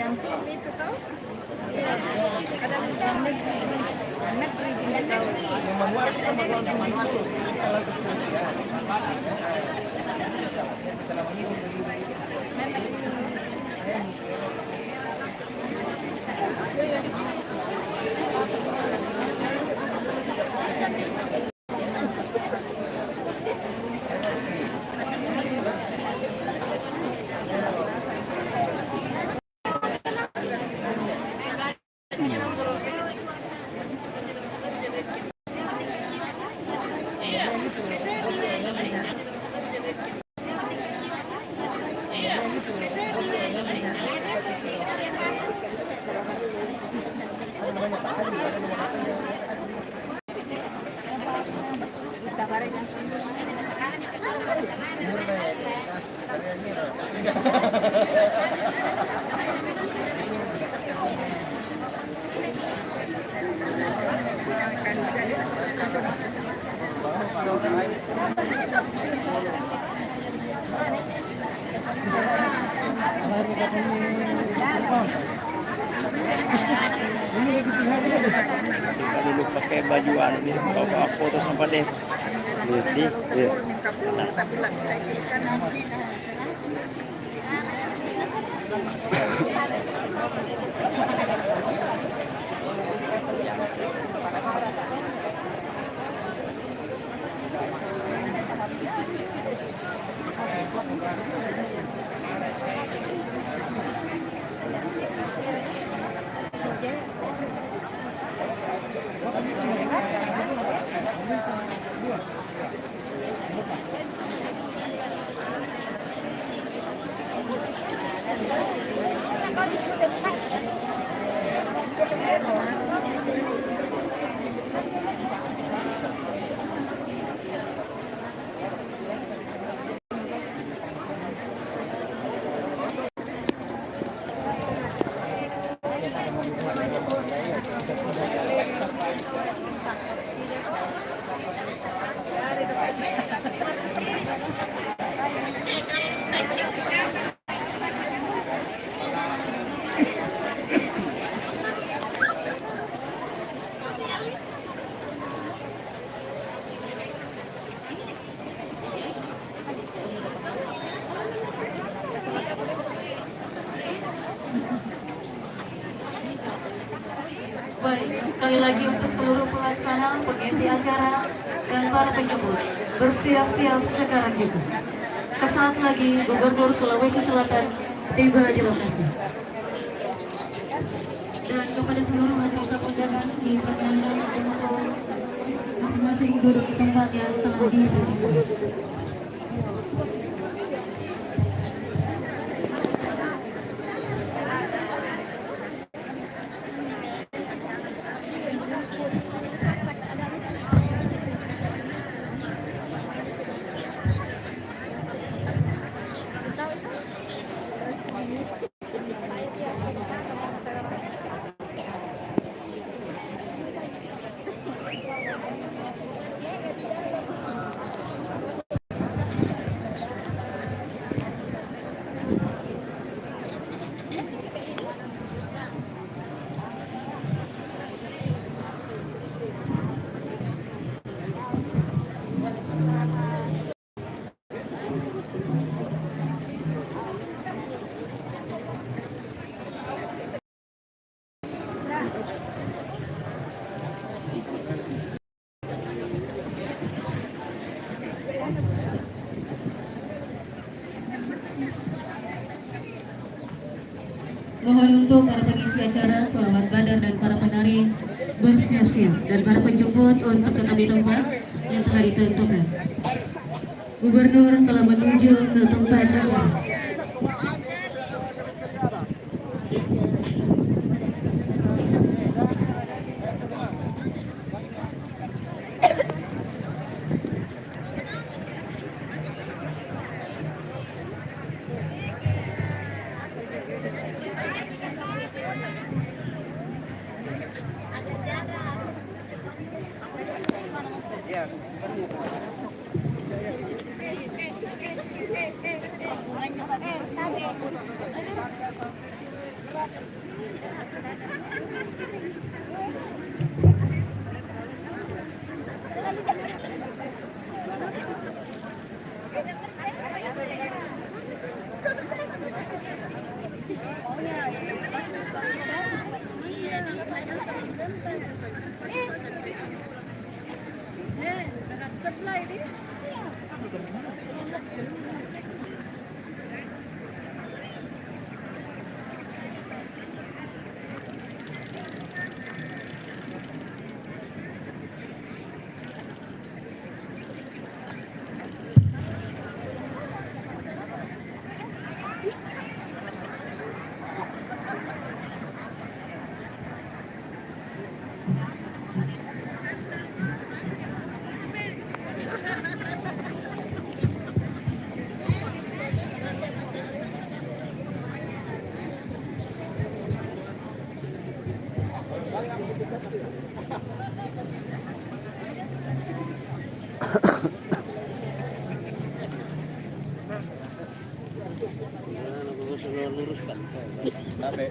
Yang SIM itu tuh. Iya. Ada negeri di negeri. Dulu pakai baju anu nih, bawa foto sama deh. Jadi, ya. Tapi lagi-lagi kan Baik, sekali lagi untuk seluruh pelaksana, pengisi acara, dan para penjemput, bersiap-siap sekarang juga. Sesaat lagi, Gubernur Sulawesi Selatan tiba di lokasi. Dan kepada seluruh hadirin tamu undangan, diperkenankan untuk masing-masing duduk di tempat yang telah ditentukan. Mohon untuk para pengisi acara, selamat badar dan para penari bersiap-siap, dan para penjemput untuk tetap di tempat yang telah ditentukan. Gubernur telah menuju ke tempat acara. Supply di. Luruskan. Sampai.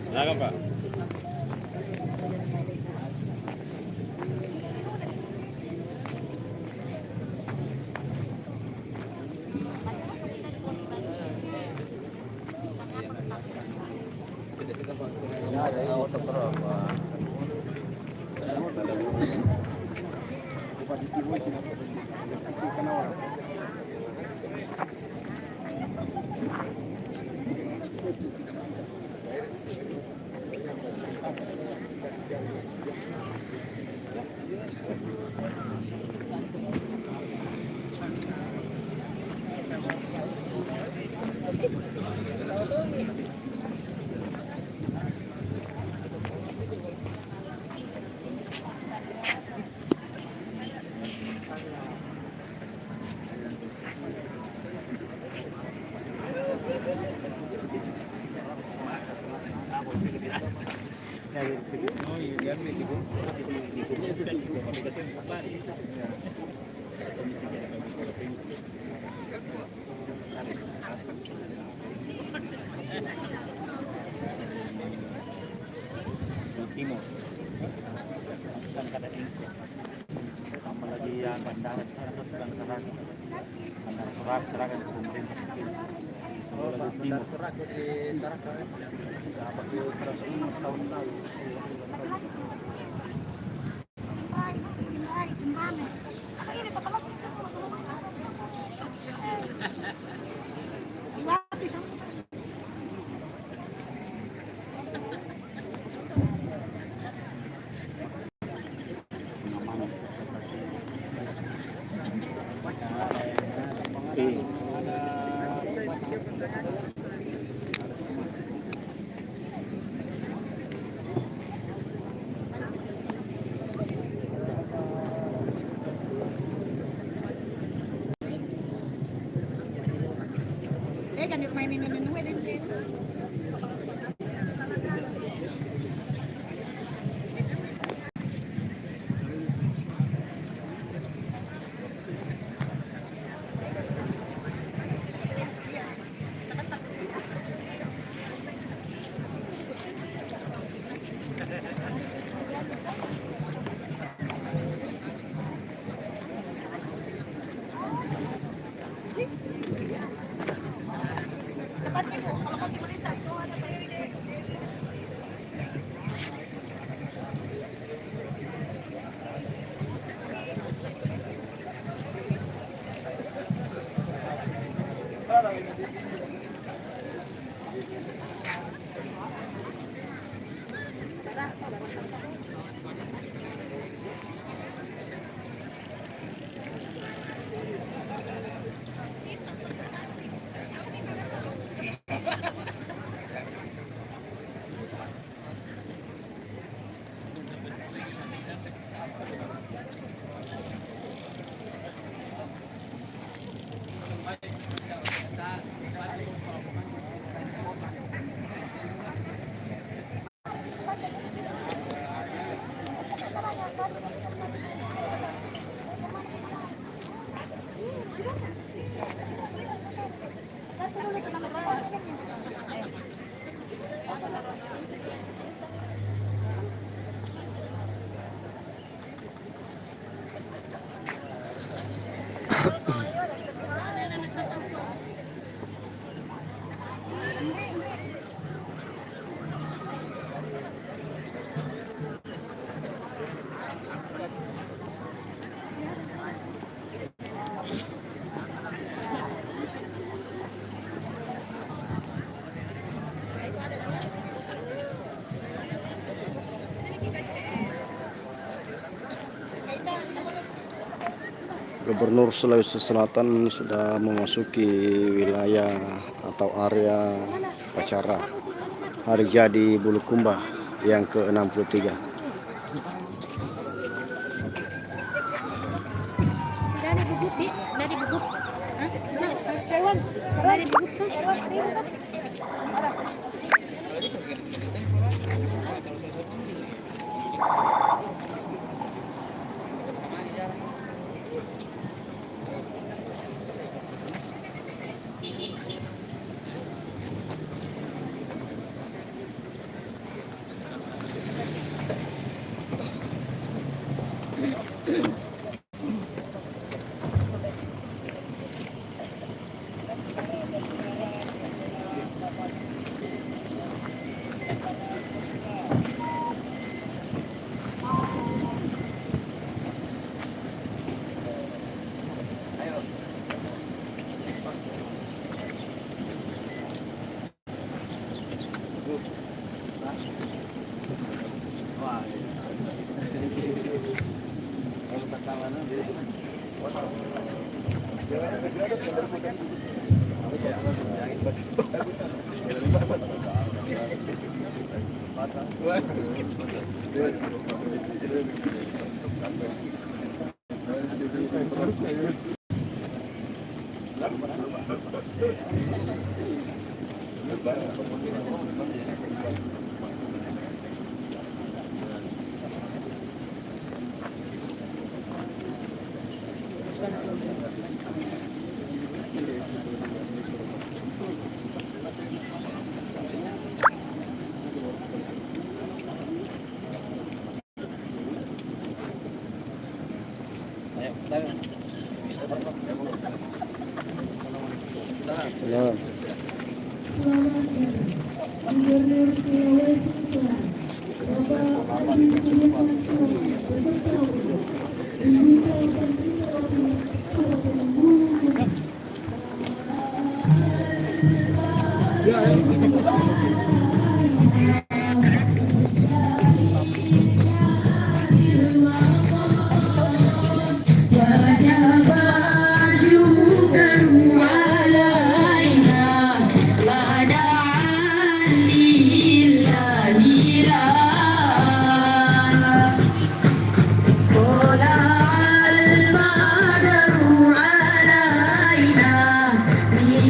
Silakan Pak. Timur. Kan kata ini. Tambah lagi yang bandaran sedang serang. Bandar serahkan ke pemerintah. Oh, bandar serak di Tarakan. Apa itu 100 tahun lalu. Kan mainin ini cepatnya Bu, kalau mau melintas mau ada Gubernur Sulawesi Selatan sudah memasuki wilayah atau area acara Hari Jadi Bulukumba yang ke-63. Dari bubuk, Di. Dari bubuk. Hah? Hewan. Dari bubuk tuh. Ya. Gubernur Sulawesi Selatan, Bapak Adi Sudirman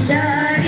Said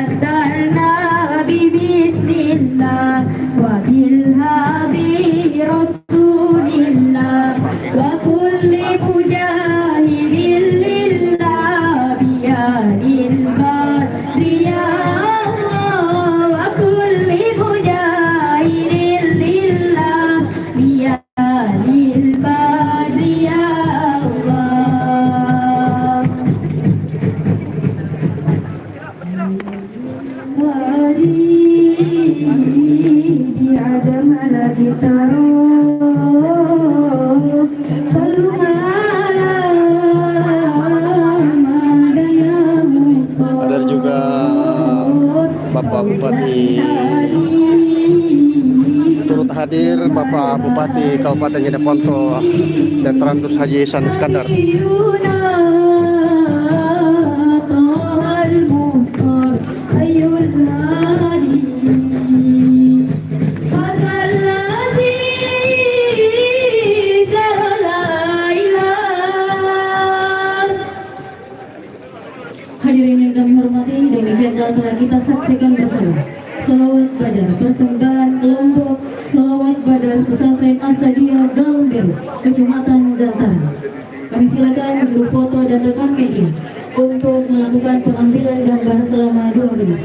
beserta diminta berterima kepada pengunjung. hadir Bapak Bupati Kabupaten Jeneponto Letranus Haji Ihsan Iskandar. Hadirin yang kami hormati, demikianlah telah kita saksikan bersama Sholawat Badar persembahan kelompok Sholawat Badar Pesantren Asadiyah Galungbiru, Kecamatan Gantaran. Kami silakan juru foto dan rekan media untuk melakukan pengambilan gambar selama 2 menit.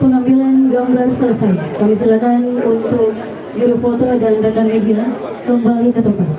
Pengambilan gambar selesai. Kami silakan untuk juru foto dan rekan media kembali ke tempat.